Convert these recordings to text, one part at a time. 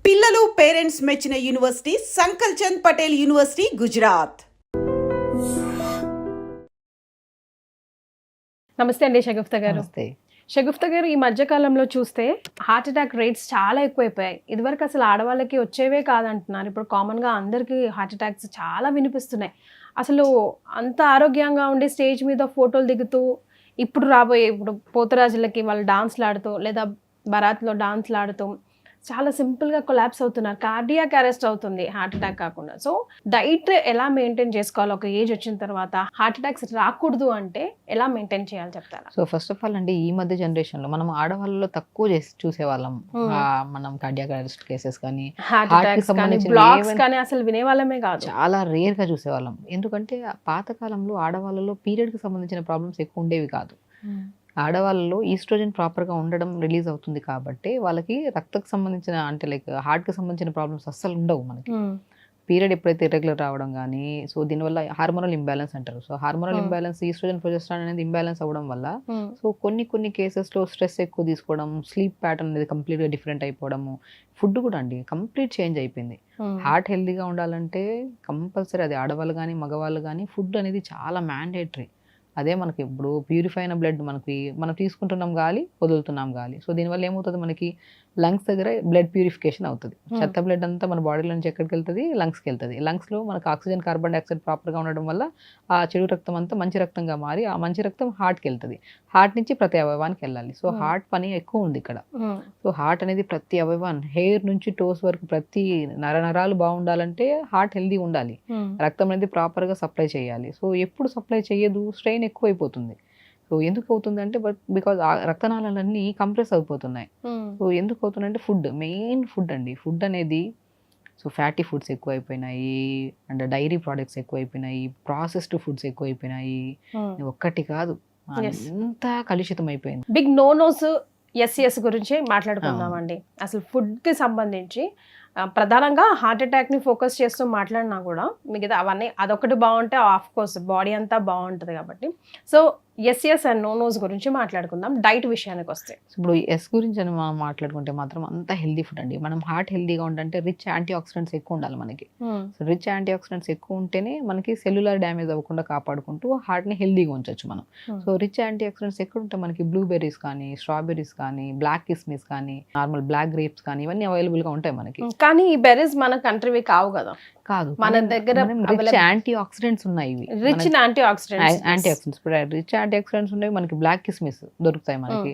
పిల్లలు పేరెంట్స్ మెచ్చిన university సంకల్ Chand Patel university Gujarat. నమస్తే అండి షగుఫ్తా గారు. షగుఫ్తా గారు, ఈ మధ్య కాలంలో చూస్తే హార్ట్ అటాక్ రేట్స్ చాలా ఎక్కువైపోయాయి. ఇదివరకు అసలు ఆడవాళ్ళకి వచ్చేవే కాదంటున్నారు. ఇప్పుడు కామన్గా అందరికీ హార్ట్ అటాక్స్ చాలా వినిపిస్తున్నాయి. అసలు అంత ఆరోగ్యంగా ఉండే స్టేజ్ మీద ఫోటోలు దిగుతూ ఇప్పుడు పోతరాజులకి వాళ్ళు డాన్స్లు ఆడుతూ లేదా బరాత్లో డాన్స్లు ఆడుతూ చాలా సింపుల్గా కొలాప్స్ అవుతున్నారు. కార్డియాక్ అరెస్ట్ అవుతుంది, హార్ట్ అటాక్ కాకుండా. సో డైట్ ఎలా మెయింటైన్ చేసుకోవాలి? ఒక ఏజ్ వచ్చిన తర్వాత హార్ట్ అటాక్స్ రాకూడదు అంటే ఎలా మెయింటైన్ చేయాలి చెప్తారా? సో ఫస్ట్ ఆఫ్ ఆల్ అండి, ఈ మధ్య జనరేషన్లో మనం ఆడవాళ్ళలో తక్కువ చూసేవాళ్ళం. మనం కార్డియాక్ అరెస్ట్ కేసెస్ కానీ హార్ట్ అటాక్స్ కానీ బ్లాక్స్ కానీ అసలు వినేవాళ్ళమే కాదు, చాలా రేర్ గా చూసేవాళ్ళం. ఎందుకంటే పాతకాలంలో ఆడవాళ్ళలో పీరియడ్ కి సంబంధించిన ప్రాబ్లమ్స్ ఎక్కువ ఉండేవి కాదు. ఆడవాళ్ళలో ఈస్ట్రోజన్ ప్రాపర్గా ఉండడం రిలీజ్ అవుతుంది కాబట్టి వాళ్ళకి రక్తకు సంబంధించిన అంటే లైక్ హార్ట్కి సంబంధించిన ప్రాబ్లమ్స్ అస్సలు ఉండవు మనకి. పీరియడ్ ఎప్పుడైతే ఇర్రెగ్యులర్ రావడం కానీ, సో దీనివల్ల హార్మోనల్ ఇంబ్యాలెన్స్ అంటారు. So hormonal imbalance, estrogen progesterone అనేది ఇంబ్యాలెన్స్ అవ్వడం వల్ల సో కొన్ని కేసెస్లో స్ట్రెస్ ఎక్కువ తీసుకోవడం, స్లీప్ ప్యాటర్న్ అనేది కంప్లీట్గా డిఫరెంట్ అయిపోవడము, ఫుడ్ కూడా అండి కంప్లీట్ చేంజ్ అయిపోయింది. హార్ట్ హెల్తీగా ఉండాలంటే కంపల్సరీ అది ఆడవాళ్ళు కానీ మగవాళ్ళు కానీ ఫుడ్ అనేది చాలా మ్యాండేటరీ. అదే మనకి ఇప్పుడు ప్యూరిఫై అయిన బ్లడ్ మనం తీసుకుంటున్నాం గాలి, వదులుతున్నాం గాలి. సో దీనివల్ల ఏమవుతుంది, మనకి లంగ్స్ దగ్గర బ్లడ్ ప్యూరిఫికేషన్ అవుతుంది. చెత్త బ్లడ్ అంతా మన బాడీలో నుంచి ఎక్కడికి వెళ్తుంది, లంగ్స్కి వెళ్తుంది. లంగ్స్లో మనకు ఆక్సిజన్, కార్బన్ డైఆక్సైడ్ ప్రాపర్గా ఉండడం వల్ల ఆ చెడు రక్తం అంతా మంచి రక్తంగా మారి ఆ మంచి రక్తం హార్ట్కి వెళ్తుంది. హార్ట్ నుంచి ప్రతి అవయవానికి వెళ్ళాలి. సో హార్ట్ పని ఎక్కువ ఉంది ఇక్కడ. సో హార్ట్ అనేది ప్రతి అవయవాన్ని, హెయిర్ నుంచి టోస్ వరకు ప్రతి నరాలు బాగుండాలంటే హార్ట్ హెల్దీ ఉండాలి. రక్తం అనేది ప్రాపర్గా సప్లై చేయాలి. సో ఎప్పుడు సప్లై చేయదు, స్ట్రెయిన్ ఎక్కువ అయిపోతుంది. సో ఎందుకు అవుతుంది అంటే బికాజ్ రక్తనాళాలన్నీ కంప్రెస్ అయిపోతున్నాయి. సో ఎందుకు అవుతుందంటే మెయిన్ ఫుడ్ అండి. ఫుడ్ అనేది సో ఫ్యాటీ ఫుడ్స్ ఎక్కువైపోయినాయి, అండ్ డైరీ ప్రోడక్ట్స్ ఎక్కువైపోయినాయి, ప్రాసెస్డ్ ఫుడ్స్ ఎక్కువైపోయినాయి. ఒక్కటి కాదు, అంతా కలుషితం అయిపోయింది. బిగ్ నోనోస్ ఎస్ఎస్ గురించి మాట్లాడుకుందామండి. అసలు ఫుడ్కి సంబంధించి ప్రధానంగా హార్ట్ అటాక్ని ఫోకస్ చేస్తూ మాట్లాడినా కూడా మిగతా అవన్నీ అదొకటి బాగుంటే ఆఫ్ కోర్స్ బాడీ అంతా బాగుంటుంది కాబట్టి. సో ఎస్ఎస్ అండ్ నోనోస్ గురించి మాట్లాడుకుందాం. డైట్ విషయానికి వస్తే ఇప్పుడు ఎస్ గురించి అని మనం మాట్లాడుకుంటే మాత్రం అంత హెల్దీ ఫుడ్ అండి. మనం హార్ట్ హెల్దీగా ఉండాలంటే రిచ్ యాంటీ ఆక్సిడెంట్స్ ఎక్కువ ఉండాలి మనకి. సో రిచ్ యాంటీ ఆక్సిడెంట్స్ ఎక్కువ ఉంటేనే మనకి సెల్యులర్ డ్యామేజ్ అవ్వకుండా కాపాడుకుంటూ హార్ట్ని హెల్దీగా ఉంచవచ్చు మనం. సో రిచ్ యాంటీ ఆక్సిడెంట్స్ ఎక్కడ ఉంటే మనకి బ్లూబెర్రీస్ కానీ, స్ట్రాబెర్రీస్ కానీ, బ్లాక్ కిస్మిస్ కానీ, నార్మల్ బ్లాక్ గ్రేప్స్ కానీ ఇవన్నీ అవైలబుల్గా ఉంటాయి మనకి. కానీ ఈ బెర్రీస్ మన కంట్రీవి కావు కదా, కాదు మన దగ్గర రిచ్ యాంటీ ఆక్సిడెంట్స్ ఉన్నాయి. Rich antioxidants rich antioxidants ఉన్నాయి మనకి. బ్లాక్ కిస్మిస్ దొరుకుతాయి మనకి.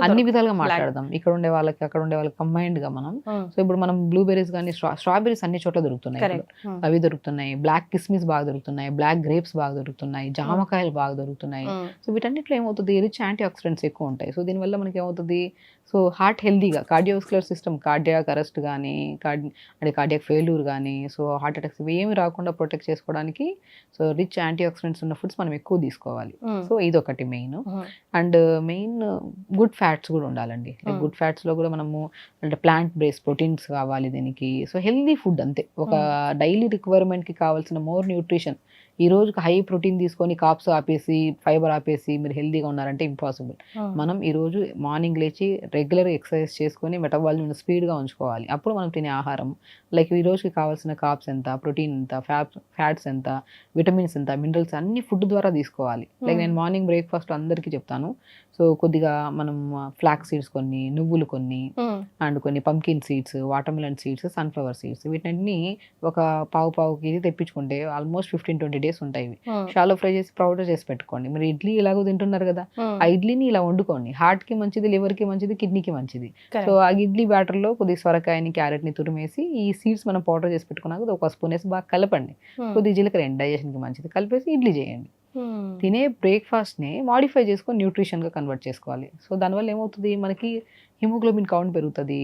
అన్ని విధాలుగా మాట్లాడదాం. ఇక్కడ ఉండే వాళ్ళకి అక్కడ ఉండే వాళ్ళకి కంబైన్డ్ గా మనం. సో ఇప్పుడు మనం బ్లూబెర్రీస్ కానీ, స్ట్రాబెర్రీస్ అన్ని చోట్ల దొరుకుతున్నాయి, అవి దొరుకుతున్నాయి. బ్లాక్ కిస్మిస్ బాగా దొరుకుతున్నాయి, బ్లాక్ గ్రేప్స్ బాగా దొరుకుతున్నాయి, జామకాయలు బాగా దొరుకుతున్నాయి. సో వీటన్నిటిలో ఏమవుతుంది, రిచ్ యాంటీ ఆక్సిడెంట్స్ ఎక్కువ ఉంటాయి. సో దీనివల్ల మనకి ఏమవుతుంది, సో హార్ట్ హెల్దీగా, కార్డియోవాస్కులర్ సిస్టమ్, కార్డియాక్ అరెస్ట్ కానీ, అంటే కార్డియాక్ ఫెయిల్యూర్ కానీ, సో హార్ట్ అటాక్స్ ఏమి రాకుండా ప్రొటెక్ట్ చేసుకోవడానికి సో రిచ్ యాంటీ ఆక్సిడెంట్స్ ఉన్న ఫుడ్స్ మనం ఎక్కువ తీసుకోవాలి. సో ఇదొకటి main. And main good fats కూడా ఉండాలండి. లైక్ గుడ్ ఫ్యాట్స్లో కూడా మనము అంటే ప్లాంట్ బేస్డ్ ప్రోటీన్స్ కావాలి దీనికి. సో హెల్దీ ఫుడ్ అంతే, ఒక డైలీ రిక్వైర్మెంట్కి కావాల్సిన మోర్ న్యూట్రిషన్. ఈ రోజుకి హై ప్రోటీన్ తీసుకొని కాప్స్ ఆపేసి, ఫైబర్ ఆపేసి మీరు హెల్దీగా ఉన్నారంటే ఇంపాసిబుల్. మనం ఈరోజు మార్నింగ్ లేచి రెగ్యులర్ ఎక్సర్సైజ్ చేసుకొని మెటబాలిజం స్పీడ్గా ఉంచుకోవాలి. అప్పుడు మనం తినే ఆహారం లైక్ ఈ రోజుకి కావాల్సిన కాప్స్ ఎంత, ప్రోటీన్ ఎంత, ఫ్యాట్స్ ఎంత, విటమిన్స్ ఎంత, మినరల్స్ అన్ని ఫుడ్ ద్వారా తీసుకోవాలి. లైక్ నేను మార్నింగ్ బ్రేక్ఫాస్ట్ అందరికీ చెప్తాను. సో కొద్దిగా మనం ఫ్లాక్స్ సీడ్స్ కొన్ని, నువ్వులు కొన్ని, అండ్ కొన్ని pumpkin seeds, watermelon seeds, sunflower seeds, వీటిని ఒక పావు కేజీ తెప్పించుకుంటే ఆల్మోస్ట్ 15-20 days ఉంటాయి. షాలో ఫ్రై చేసి పౌడర్ చేసి పెట్టుకోండి. మీరు ఇడ్లీ ఇలాగో తింటున్నారు కదా, ఆ ఇడ్లీని ఇలా వండుకోండి. హార్ట్ కి మంచిది, లివర్ కి మంచిది, కిడ్నీకి మంచిది. సో ఆ ఇడ్లీ బ్యాటర్ లో కొద్దిగా సొరకాయని, క్యారెట్ ని తురిమేసి ఈ సీడ్స్ మనం పౌడర్ చేసి పెట్టుకున్నాక ఒక స్పూన్ వేసి బాగా కలపండి. కొద్దిగా జీలకర్ర, డైజెషన్ కి మంచిది, కలిపేసి ఇడ్లీ చేయండి. తినే బ్రేక్ఫాస్ట్ని మాడిఫై చేసుకొని న్యూట్రిషన్గా కన్వర్ట్ చేసుకోవాలి. సో దానివల్ల ఏమవుతుంది, మనకి హిమోగ్లోబిన్ కౌంట్ పెరుగుతుంది,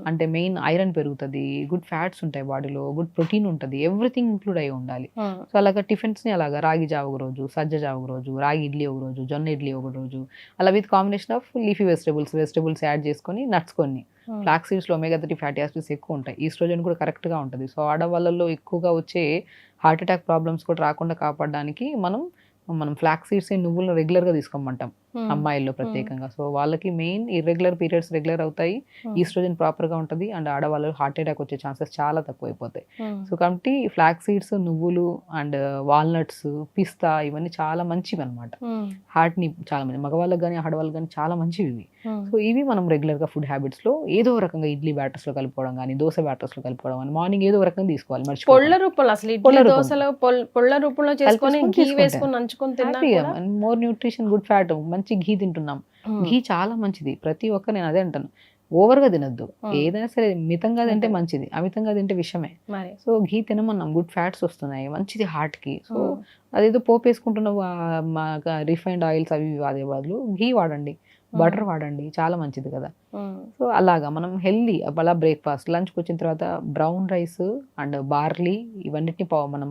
అంటే మెయిన్ ఐరన్ పెరుగుతుంది, గుడ్ ఫ్యాట్స్ ఉంటాయి బాడీలో, గుడ్ ప్రోటీన్ ఉంటుంది, ఎవ్రీథింగ్ ఇంక్లూడ్ అయి ఉండాలి. సో అలాగా టిఫిన్స్ని అలాగా రాగి జావ ఒక రోజు, సజ్జ జావ ఒక రోజు, రాగి ఇడ్లీ ఒక రోజు, జొన్న ఇడ్లీ ఒక రోజు, అలా with combination of leafy vegetables add చేసుకొని, నట్స్ కొన్ని, ఫ్లాక్స్ సీడ్స్లో ఒమేగా-3 ఫ్యాటీ యాసిడ్స్ ఎక్కువ ఉంటాయి, ఈస్ట్రోజన్ కూడా కరెక్ట్గా ఉంటుంది. సో ఆడవాళ్ళలో ఎక్కువగా వచ్చే హార్ట్ అటాక్ ప్రాబ్లమ్స్ కూడా రాకుండా కాపాడడానికి మనం ఫ్లాక్స్ సీడ్స్, నువ్వులను రెగ్యులర్గా తీసుకోమంటాం. అమ్మాయిల్లో ప్రత్యేకంగా. సో వాళ్ళకి మెయిన్ ఇర్రెగ్యులర్ పీరియడ్స్ రెగ్యులర్ అవుతాయి, ఈస్ట్రోజన్ ప్రాపర్గా ఉంటుంది, అండ్ ఆడవాళ్ళు హార్ట్ అటాక్ వచ్చే ఛాన్సెస్ చాలా తక్కువైపోతాయి. సో కాబట్టి ఫ్లాక్ సీడ్స్, నువ్వులు అండ్ వాల్నట్స్, పిస్తా ఇవన్నీ చాలా మంచివి అనమాట. హార్ట్ని చాలా మంచి మగవాళ్ళకి కానీ ఆడవాళ్ళకి కానీ చాలా మంచివి ఇవి. సో ఇవి మనం రెగ్యులర్గా ఫుడ్ హ్యాబిట్స్లో ఏదో రకంగా ఇడ్లీ బ్యాటర్స్లో కలుపుకోవడం కానీ, దోశ బ్యాటర్స్లో కలుపుకోవడం కానీ, మార్నింగ్ ఏదో రకంగా తీసుకోవాలి. పొళ్ళ రూపంలో అసలు ఇడ్లీ దోశలో పొళ్ళ రూపంలో చేసుకొని ఘీ వేసుకొని నంచుకొని తిన్నా మోర్ న్యూట్రిషన్, గుడ్ ఫ్యాట్, మంచి ఘీ తింటున్నాం. ఘీ చాలా మంచిది. ప్రతి ఒక్క నేను అదే అంటాను, ఓవర్గా తినద్దు. ఏదైనా సరే మితంగా తింటే మంచిది, అమితంగా తింటే విషమే. సో ఘీ తినమన్నాం, గుడ్ ఫ్యాట్స్ వస్తున్నాయి, మంచిది హార్ట్ కి. సో అదేదో పోపు వేసుకుంటున్న రిఫైన్డ్ ఆయిల్స్ అవి వాడే బదులు ఘీ వాడండి, బటర్ వాడండి, చాలా మంచిది కదా. సో అలాగా మనం హెల్దీ అలా బ్రేక్ఫాస్ట్, లంచ్కి వచ్చిన తర్వాత బ్రౌన్ రైస్ అండ్ బార్లీ ఇవన్నిటిని మనం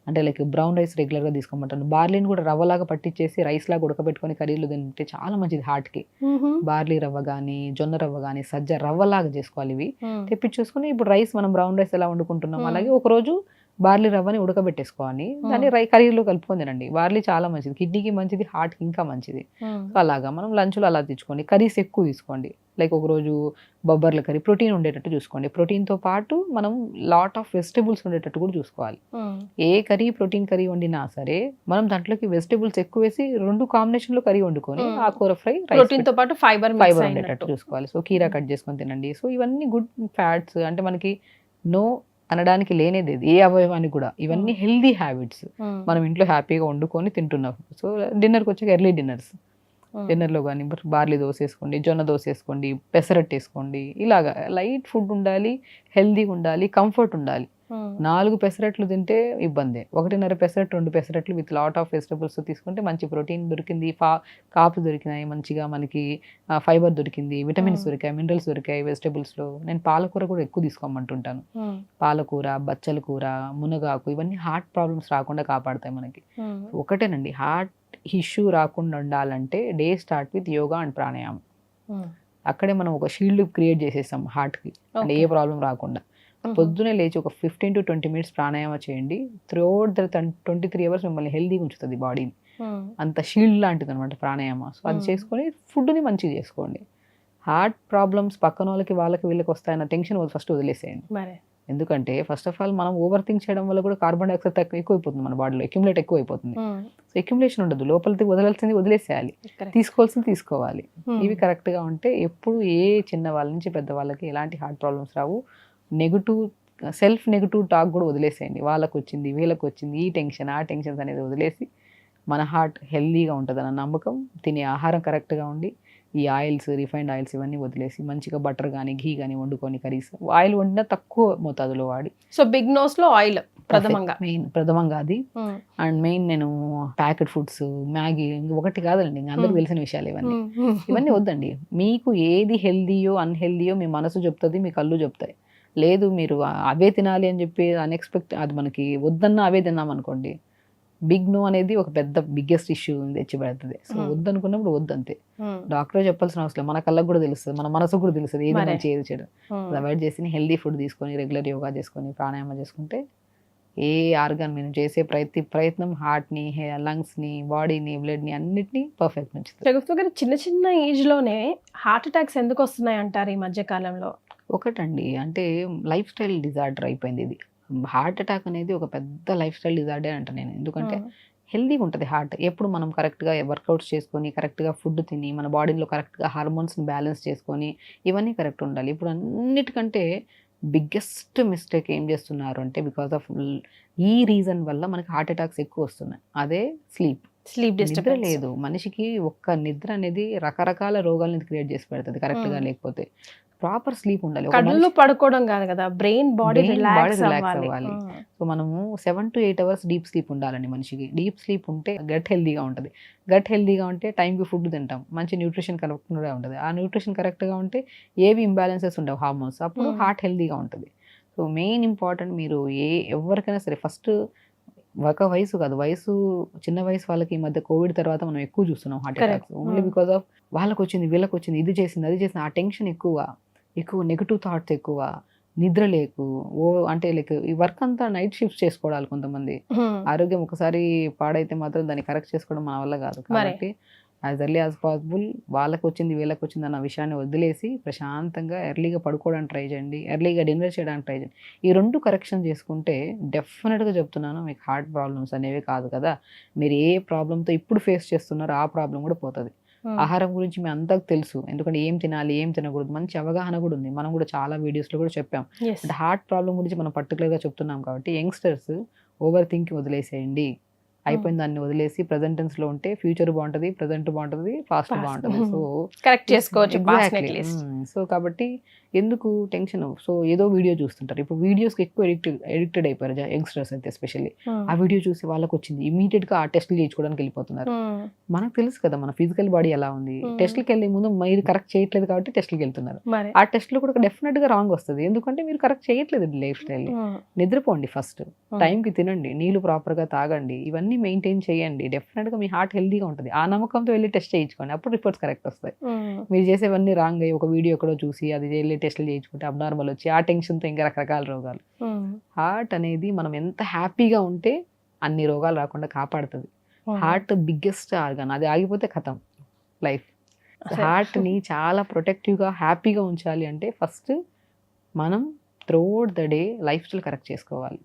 అంటే లైక్ బ్రౌన్ రైస్ రెగ్యులర్గా తీసుకోమంటాను. బార్లీని కూడా రవ్వలాగా పట్టించేసి రైస్ లాగా ఉడకబెట్టుకొని కర్రీలు తింటే చాలా మంచిది హార్ట్కి. బార్లీ రవ్వ కానీ, జొన్న రవ్వ కానీ, సజ్జ రవ్వలాగా చేసుకోవాలి. ఇవి తెప్పించేసుకొని ఇప్పుడు రైస్ మనం బ్రౌన్ రైస్ ఎలా వండుకుంటున్నాం అలాగే ఒకరోజు బార్లీ రవ్వని ఉడకబెట్టేసుకోవాలి, దాన్ని కర్రీలో కలుపుకొని తినండి. బార్లీ చాలా మంచిది, కిడ్నీకి మంచిది, హార్ట్కి ఇంకా మంచిది. సో అలాగా మనం లంచ్లో అలా తెచ్చుకోండి. కర్రీస్ ఎక్కువ తీసుకోండి, లైక్ ఒకరోజు బొబ్బర్ల కర్రీ, ప్రోటీన్ ఉండేటట్టు చూసుకోండి. ప్రోటీన్తో పాటు మనం లాట్ ఆఫ్ వెజిటబుల్స్ ఉండేటట్టు కూడా చూసుకోవాలి. ఏ కర్రీ ప్రోటీన్ కర్రీ వండినా సరే మనం దాంట్లోకి వెజిటబుల్స్ ఎక్కువ వేసి 2 కాంబినేషన్లో కర్రీ వండుకొని ఆకుకూర ఫ్రై, ప్రోటీన్తో పాటు ఫైబర్ ఉండేటట్టు చూసుకోవాలి. సో కీరా కట్ చేసుకొని తినండి. సో ఇవన్నీ గుడ్ ఫ్యాట్స్, అంటే మనకి నో అనడానికి లేనేది ఏ అవయవానికి కూడా. ఇవన్నీ హెల్దీ హ్యాబిట్స్ మనం ఇంట్లో హ్యాపీగా వండుకొని తింటున్నాం. సో డిన్నర్కి వచ్చాక ఎర్లీ డిన్నర్లో కానీ బార్లీ దోశ వేసుకోండి, జొన్న దోశ వేసుకోండి, పెసరట్టు వేసుకోండి. ఇలాగా లైట్ ఫుడ్ ఉండాలి, హెల్దీగా ఉండాలి, కంఫర్ట్ ఉండాలి. 4 పెసరట్లు తింటే ఇబ్బంది, 1.5 పెసరట్టు, 2 పెసరట్లు విత్ లాట్ ఆఫ్ వెజిటబుల్స్ తీసుకుంటే మంచి ప్రోటీన్ దొరికింది, కాపు దొరికినాయి, మంచిగా మనకి ఫైబర్ దొరికింది, విటమిన్స్ దొరికాయి, మినరల్స్ దొరికాయి వెజిటబుల్స్లో. నేను పాలకూర కూడా ఎక్కువ తీసుకోమంటుంటాను. పాలకూర, బచ్చల కూర, మునగాకు ఇవన్నీ హార్ట్ ప్రాబ్లమ్స్ రాకుండా కాపాడతాయి మనకి. ఒకటేనండి, హార్ట్ ఇష్యూ రాకుండా ఉండాలంటే day start with yoga and ప్రాణాయామం. అక్కడే మనం ఒక షీల్డ్ క్రియేట్ చేసేస్తాం హార్ట్కి, అంటే ఏ ప్రాబ్లం రాకుండా. పొద్దునే లేచి ఒక 15 to 20 minutes ప్రాణాయామం చేయండి. త్రూఅవుట్ ద 23 hours మిమ్మల్ని హెల్దీగా ఉంచుతుంది బాడీని. అంత షీల్డ్ లాంటిది అనమాట ప్రాణాయామం. సో అది చేసుకొని ఫుడ్ని మంచిగా చేసుకోండి. హార్ట్ ప్రాబ్లమ్స్ పక్కన వాళ్ళకి వీళ్ళకి వస్తాయన్న టెన్షన్ ఫస్ట్ వదిలేసేయండి. ఎందుకంటే ఫస్ట్ ఆఫ్ ఆల్ మనం ఓవర్ థింక్ చేయడం వల్ల కూడా కార్బన్ డైఆక్సైడ్ ఎక్కువైపోతుంది మన బాడీలో, అక్యుములేట్ ఎక్కువైపోతుంది. సో అక్యుములేషన్ ఉండదు, లోపలికి వదలాల్సింది వదిలేసేయాలి, తీసుకోవాల్సింది తీసుకోవాలి. ఇవి కరెక్ట్గా ఉంటే ఎప్పుడు ఏ చిన్న వాళ్ళ నుంచి పెద్ద వాళ్ళకి ఎలాంటి హార్ట్ ప్రాబ్లమ్స్ రావు. సెల్ఫ్ నెగిటివ్ టాక్ కూడా వదిలేసేయండి. వాళ్ళకు వచ్చింది, వీళ్ళకి వచ్చింది, ఈ టెన్షన్ ఆ టెన్షన్స్ అనేది వదిలేసి మన హార్ట్ హెల్దీగా ఉంటుందన్న నమ్మకం, తినే ఆహారం కరెక్ట్గా ఉండి, ఈ ఆయిల్స్, రిఫైన్డ్ ఆయిల్స్ ఇవన్నీ వదిలేసి మంచిగా బటర్ కానీ ఘీ కానీ వండుకొని కర్రీస్, ఆయిల్ వండినా తక్కువ మోతాదులో వాడి. సో బిగ్ నోస్ లో ఆయిల్ ప్రథమంగా అది. అండ్ మెయిన్ నేను ప్యాకెట్ ఫుడ్స్, మ్యాగీ, ఒకటి కాదండి, ఇంకా అందరికి తెలిసిన విషయాలు ఇవన్నీ వద్దండి. మీకు ఏది హెల్దీయో అన్హెల్దీయో మీ మనసు చెప్తుంది, మీ కళ్ళు చెప్తాయి. లేదు మీరు అవే తినాలి అని చెప్పి అన్ఎక్స్పెక్ట్, అది మనకి వద్దన్నా అవే తిన్నాం అనుకోండి, బిగ్ నో అనేది ఒక పెద్ద బిగ్గెస్ట్ ఇష్యూ తెచ్చి పెడుతుంది. సో వద్దనుకున్నప్పుడు వద్దంతే. డాక్టర్ చెప్పాల్సిన అవసరం, మన కళ్ళకు కూడా తెలుస్తుంది, మన మనసు కూడా తెలుస్తుంది ఏది మంచి ఏది చెడు. అవాయిడ్ చేసి హెల్దీ ఫుడ్ తీసుకొని, రెగ్యులర్ యోగా చేసుకొని, ప్రాణాయామం చేసుకుంటే ఏ ఆర్గాన్ మీరు చేసే ప్రయత్నం హార్ట్ని, లంగ్స్ని, బాడీని, బ్లడ్ని అన్నిటినీ పర్ఫెక్ట్ నుంచి. చిన్న ఏజ్ లోనే హార్ట్ అటాక్స్ ఎందుకు వస్తున్నాయి అంటారు ఈ మధ్య కాలంలో? ఒకటండి, అంటే లైఫ్ స్టైల్ డిజార్డర్ అయిపోయింది ఇది. హార్ట్ అటాక్ అనేది ఒక పెద్ద లైఫ్ స్టైల్ డిజార్డర్ అంట నేను. ఎందుకంటే హెల్దీగా ఉంటుంది హార్ట్ ఎప్పుడు మనం కరెక్ట్గా వర్కౌట్స్ చేసుకొని, కరెక్ట్గా ఫుడ్ తిని, మన బాడీలో కరెక్ట్గా హార్మోన్స్ని బ్యాలెన్స్ చేసుకొని ఇవన్నీ కరెక్ట్ ఉండాలి. ఇప్పుడు అన్నిటికంటే బిగ్గెస్ట్ మిస్టేక్ ఏం చేస్తున్నారు అంటే, బికాస్ ఆఫ్ ఈ రీజన్ వల్ల మనకి హార్ట్ అటాక్స్ ఎక్కువ వస్తున్నాయి. అదే స్లీప్ నిద్ర లేదు మనిషికి. ఒక్క నిద్ర అనేది రకరకాల రోగాలను క్రియేట్ చేసి పెడుతుంది కరెక్ట్గా లేకపోతే. ప్రాపర్ స్లీప్ ఉండాలి, కళ్ళు పడుకోవడం కాదు కదా, బ్రెయిన్ బాడీ రిలాక్స్ అవ్వాలి. సో మనము 7 to 8 hours డీప్ స్లీప్ ఉండాలండి మనిషికి. డీప్ స్లీప్ ఉంటే గట్ హెల్దీగా ఉంటుంది. గట్ హెల్దీగా ఉంటే టైంకి ఫుడ్ తింటాం, మంచి న్యూట్రిషన్ కరెక్ట్గా ఉంటుంది. ఆ న్యూట్రిషన్ కరెక్ట్గా ఉంటే ఏవి ఇంబ్యాలెన్సెస్ ఉండవు హార్మోన్స్, అప్పుడు హార్ట్ హెల్దీగా ఉంటుంది. సో మెయిన్ ఇంపార్టెంట్, మీరు ఎవరికైనా సరే ఫస్ట్ ఒక వయసు కాదు, చిన్న వయసు వాళ్ళకి ఈ మధ్య కోవిడ్ తర్వాత మనం ఎక్కువ చూస్తున్నాం heart attacks. Only because of వాళ్ళకి వచ్చింది, వీళ్ళకి వచ్చింది, ఇది చేసింది, అది చేసింది, ఆ టెన్షన్ ఎక్కువ నెగిటివ్ థాట్స్ ఎక్కువ, నిద్ర లేకు, అంటే లైక్ ఈ వర్క్ అంతా నైట్ షిఫ్ట్ చేసుకోవడాలి కొంతమంది. ఆరోగ్యం ఒకసారి పాడైతే మాత్రం దాన్ని కరెక్ట్ చేసుకోవడం మన వల్ల కాదు. కాబట్టి యాజ్ ఎర్లీ యాజ్ పాసిబుల్ వాళ్ళకి వచ్చింది వీళ్ళకి వచ్చింది అన్న విషయాన్ని వదిలేసి ప్రశాంతంగా ఎర్లీగా పడుకోవడానికి ట్రై చేయండి, ఎర్లీగా డిన్నర్ చేయడానికి ట్రై చేయండి. ఈ 2 కరెక్షన్ చేసుకుంటే డెఫినెట్గా చెప్తున్నాను మీకు హార్ట్ ప్రాబ్లమ్స్ అనేవి కాదు కదా. మీరు ఏ ప్రాబ్లంతో ఇప్పుడు ఫేస్ చేస్తున్నారో ఆ ప్రాబ్లం కూడా పోతుంది. ఆహారం గురించి మీ అందరికి తెలుసు, ఎందుకంటే ఏం తినాలి ఏం తినకూడదు మంచి అవగాహన కూడా ఉంది. మనం కూడా చాలా వీడియోస్లో కూడా చెప్పాం. అంటే హార్ట్ ప్రాబ్లం గురించి మనం పర్టికులర్గా చెప్తున్నాం కాబట్టి యంగ్స్టర్స్ ఓవర్ థింక్ వదిలేసేయండి. అయిపోయిన దాన్ని వదిలేసి ప్రజెంట్ టెన్స్ లో ఉంటే ఫ్యూచర్ బాగుంటుంది, ప్రజెంట్ బాగుంటుంది, ఫాస్ట్ బాగుంటుంది. సో కరెక్ట్ చేసుకోవచ్చు. సో కాబట్టి ఎందుకు టెన్షన్? సో ఏదో వీడియో చూస్తుంటారు. ఇప్పుడు వీడియోస్ ఎక్కువ ఎడిక్టెడ్ అయిపోయారు యంగ్స్టర్స్ అయితే ఎస్పెషల్లీ. ఆ వీడియో చూసి వాళ్ళకి వచ్చింది ఇమీడియట్ గా ఆ టెస్ట్లు చేయించుకోవడానికి వెళ్ళిపోతున్నారు. మనకు తెలుసు కదా మన ఫిజికల్ బాడీ ఎలా ఉంది. టెస్ట్లకి వెళ్ళే ముందు మీరు కరెక్ట్ చేయట్లేదు కాబట్టి టెస్ట్లకి వెళ్తున్నారు. ఆ టెస్ట్ లో కూడా డెఫినెట్ గా రాంగ్ వస్తుంది, ఎందుకంటే మీరు కరెక్ట్ చేయట్లేదు లైఫ్ స్టైల్. నిద్రపోండి ఫస్ట్, టైంకి తినండి, నీళ్లు ప్రాపర్ గా తాగండి, ఇవన్నీ మెయింటైన్ చేయండి. డెఫినెట్ గా మీ హార్ట్ హెల్దీగా ఉంటుంది. ఆ నమ్మకంతో వెళ్ళి టెస్ట్ చేయించుకోండి, అప్పుడు రిపోర్ట్స్ కరెక్ట్ వస్తాయి. మీరు చేసేవన్నీ రాంగ్ అయ్యి ఒక వీడియో ఎక్కడో చూసి అది వెళ్ళి టెస్ట్లు చేయించుకుంటే అబ్నార్మల్ వచ్చి ఆ టెన్షన్తో ఇంకా రకరకాల రోగాలు. హార్ట్ అనేది మనం ఎంత హ్యాపీగా ఉంటే అన్ని రోగాలు రాకుండా కాపాడుతుంది. హార్ట్ బిగ్గెస్ట్ ఆర్గాన్, అది ఆగిపోతే ఖతం లైఫ్. హార్ట్ ని చాలా ప్రొటెక్టివ్గా హ్యాపీగా ఉంచాలి అంటే ఫస్ట్ మనం throughout the day life style correct చేసుకోవాలి.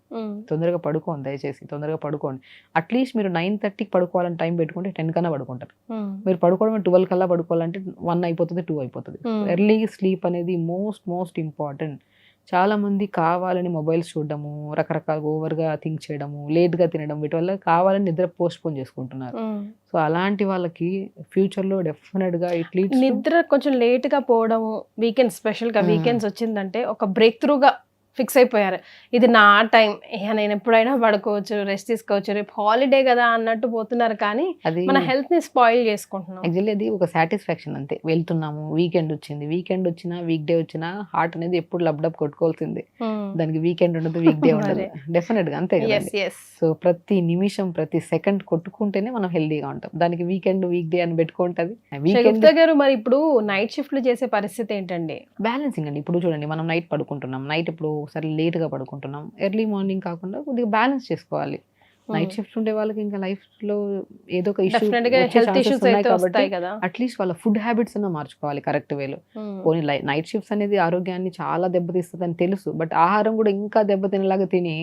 తొందరగా పడుకోండి, దయచేసి తొందరగా పడుకోండి. అట్లీస్ట్ మీరు 9:30కి పడుకోవాలని టైం పెట్టుకుంటే 10 కన్నా పడుకుంటారు. మీరు పడుకోవడం 12 కల్లా పడుకోవాలంటే 1 అయిపోతుంది, 2 అయిపోతుంది. ఎర్లీ స్లీప్ అనేది మోస్ట్ ఇంపార్టెంట్. చాలా మంది కావాలని మొబైల్స్ చూడడము, రకరకాలుగా ఓవర్గా థింక్ చేయడము, లేట్గా తినడం, వీటి వల్ల కావాలని నిద్ర పోస్ట్పోన్ చేసుకుంటున్నారు. సో అలాంటి వాళ్ళకి ఫ్యూచర్లో డెఫినెట్గా నిద్ర కొంచెం లేట్గా పోవడము, వీకెండ్ స్పెషల్గా వీకెండ్స్ వచ్చిందంటే ఒక బ్రేక్ త్రూగా ఫిక్స్ అయిపోయారు. ఇది నా టైం, నేను ఎప్పుడైనా పడుకోవచ్చు, రెస్ట్ తీసుకోవచ్చు, రేపు హాలిడే కదా అన్నట్టు పోతున్నారు. కానీ మన హెల్త్ ని స్పాయిల్ చేసుకుంటున్నాం. యాక్చువల్లీ అది ఒక సాటిస్ఫాక్షన్ అంతే. వెళ్తున్నాము, వీకెండ్ వచ్చినా వీక్ డే వచ్చినా హార్ట్ అనేది ఎప్పుడు లబ్డబ్ కొట్టుకోవాల్సిందే. దానికి వీకెండ్ ఉండదు, వీక్ డే ఉండదు, డెఫినెట్ గా అంతే కదా. సో ప్రతి నిమిషం ప్రతి సెకండ్ కొట్టుకుంటేనే మనం హెల్దీగా ఉంటాం. దానికి వీకెండ్ వీక్ డే అని పెట్టుకుంటది. గారు మరి ఇప్పుడు నైట్ షిఫ్ట్లు చేసే పరిస్థితి ఏంటండి? బ్యాలెన్సింగ్ అండి. ఇప్పుడు చూడండి, మనం నైట్ పడుకుంటున్నాం, నైట్ ఇప్పుడు సరే లేట్గా పడుకుంటున్నాం, ఎర్లీ మార్నింగ్ కాకుండా కొద్దిగా బ్యాలెన్స్ చేసుకోవాలి. నైట్ షిఫ్ట్ ఉండే వాళ్ళకి ఇంకా లైఫ్ లో ఏదో ఒక ఇష్యూ కాబట్టి అట్లీస్ట్ వాళ్ళ ఫుడ్ హ్యాబిట్స్ అన్న మార్చుకోవాలి కరెక్ట్ వేలో. పోనీ నైట్ షిఫ్ట్స్ అనేది ఆరోగ్యాన్ని చాలా దెబ్బతీస్తుంది అని తెలుసు, బట్ ఆహారం కూడా ఇంకా దెబ్బతినేలాగా తిని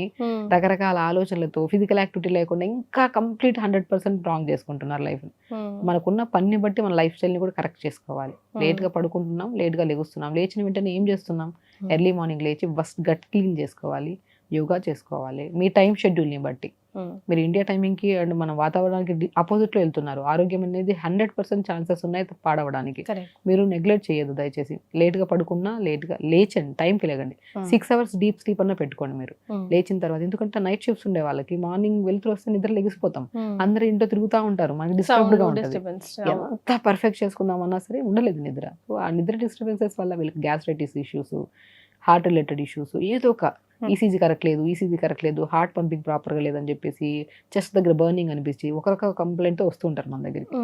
రకరకాల ఆలోచనలతో ఫిజికల్ యాక్టివిటీ లేకుండా ఇంకా కంప్లీట్ 100% రాంగ్ చేసుకుంటున్నారు లైఫ్. మనకున్న పని బట్టి మన లైఫ్ స్టైల్ ని కూడా కరెక్ట్ చేసుకోవాలి. లేట్ గా పడుకుంటున్నాం, లేట్ గా లెగుస్తున్నాం, లేచిన వెంటనే ఏం చేస్తున్నాం? ఎర్లీ మార్నింగ్ లేచి ఫస్ట్ గట్ క్లీన్ చేసుకోవాలి, యోగా చేసుకోవాలి మీ టైం షెడ్యూల్ని బట్టి. మీరు ఇండియా టైమింగ్కి అండ్ మన వాతావరణానికి ఆపోజిట్లో వెళ్తున్నారు. ఆరోగ్యం అనేది 100% ఛాన్సెస్ ఉన్నాయి పాడవడానికి. మీరు నెగ్లెక్ట్ చేయొద్దు దయచేసి. లేట్గా పడుకున్నా లేట్గా లేచండి, టైంకి లేకండి. 6 hours డీప్ స్లీప్ అన్న పెట్టుకోండి మీరు లేచిన తర్వాత. ఎందుకంటే నైట్ షిఫ్ట్స్ ఉండే వాళ్ళకి మార్నింగ్ వెళ్తురు వస్తే నిద్ర లెగిసిపోతాం, అందరూ ఇంట్లో తిరుగుతూ ఉంటారు, మనకి డిస్టర్బ్డ్గా ఉంటుంది. ఎంత పర్ఫెక్ట్ చేసుకుందామన్నా సరే ఉండలేదు నిద్ర. సో ఆ నిద్ర డిస్టర్బెన్సెస్ వల్ల వీళ్ళకి gastritis issues, heart related issues, ఏదో ఒక ఈసీజీ కరెక్ట్ లేదు, హార్ట్ పంపింగ్ ప్రాపర్గా లేదని చెప్పేసి చెస్ట్ దగ్గర బర్నింగ్ అనిపించి ఒకరొక కంప్లైంట్తో వస్తూ ఉంటారు మన దగ్గరికి.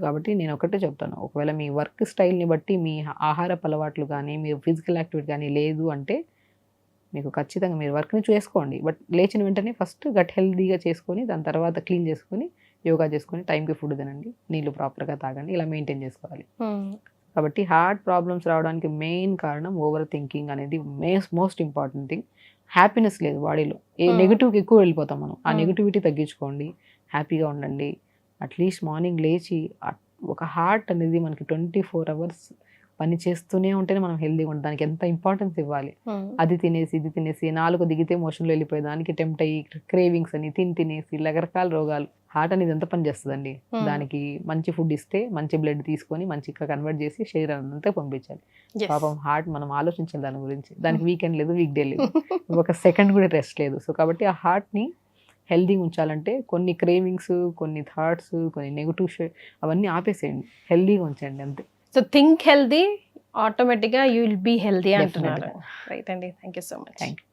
కాబట్టి నేను ఒకటే చెప్తాను, ఒకవేళ మీ వర్క్ స్టైల్ని బట్టి మీ ఆహారపు అలవాట్లు కానీ మీ ఫిజికల్ యాక్టివిటీ కానీ లేదు అంటే మీకు ఖచ్చితంగా మీరు వర్క్ని చేసుకోండి. బట్ లేచిన వెంటనే ఫస్ట్ గట్ హెల్దీగా చేసుకొని దాని తర్వాత క్లీన్ చేసుకొని యోగా చేసుకొని టైంకి ఫుడ్ తినండి, నీళ్ళు ప్రాపర్గా తాగండి, ఇలా మెయింటైన్ చేసుకోవాలి. కాబట్టి హార్ట్ ప్రాబ్లమ్స్ రావడానికి మెయిన్ కారణం ఓవర్ థింకింగ్ అనేది మోస్ట్ ఇంపార్టెంట్ థింగ్. హ్యాపీనెస్ లేదు బాడీలో, ఏ నెగిటివ్కి ఎక్కువ వెళ్ళిపోతాం మనం. ఆ నెగిటివిటీ తగ్గించుకోండి, హ్యాపీగా ఉండండి. అట్లీస్ట్ మార్నింగ్ లేచి ఒక హార్ట్ అనేది మనకి 24 hours పని చేస్తూనే ఉంటేనే మనం హెల్దీగా ఉంటాం. దానికి ఎంత ఇంపార్టెన్స్ ఇవ్వాలి. అది తినేసి ఇది తినేసి 4 దిగితే మోషన్లో వెళ్ళిపోయి దానికి టెంప్ట్ అయ్యి క్రేవింగ్స్ అని తినేసి రకరకాల రోగాలు. హార్ట్ అనేది ఎంత పని చేస్తుందండి. దానికి మంచి ఫుడ్ ఇస్తే మంచి బ్లడ్ తీసుకొని మంచిగా కన్వర్ట్ చేసి శరీరం అంతా పంపించాలి. పాపం హార్ట్ మనం ఆలోచించాలి దాని గురించి. దానికి వీకెండ్ లేదు, వీక్ డే లేదు, ఒక సెకండ్ కూడా రెస్ట్ లేదు. సో కాబట్టి ఆ హార్ట్ని హెల్దీగా ఉంచాలంటే కొన్ని క్రేవింగ్స్, కొన్ని థాట్స్, కొన్ని నెగిటివ్ అవన్నీ ఆపేసేయండి, హెల్దీగా ఉంచండి అంతే. సో థింక్ హెల్దీ, ఆటోమేటిక్గా యూ విల్ బీ హెల్దీ అంటున్నారు. రైట్ అండి, thank you so much. Thank you.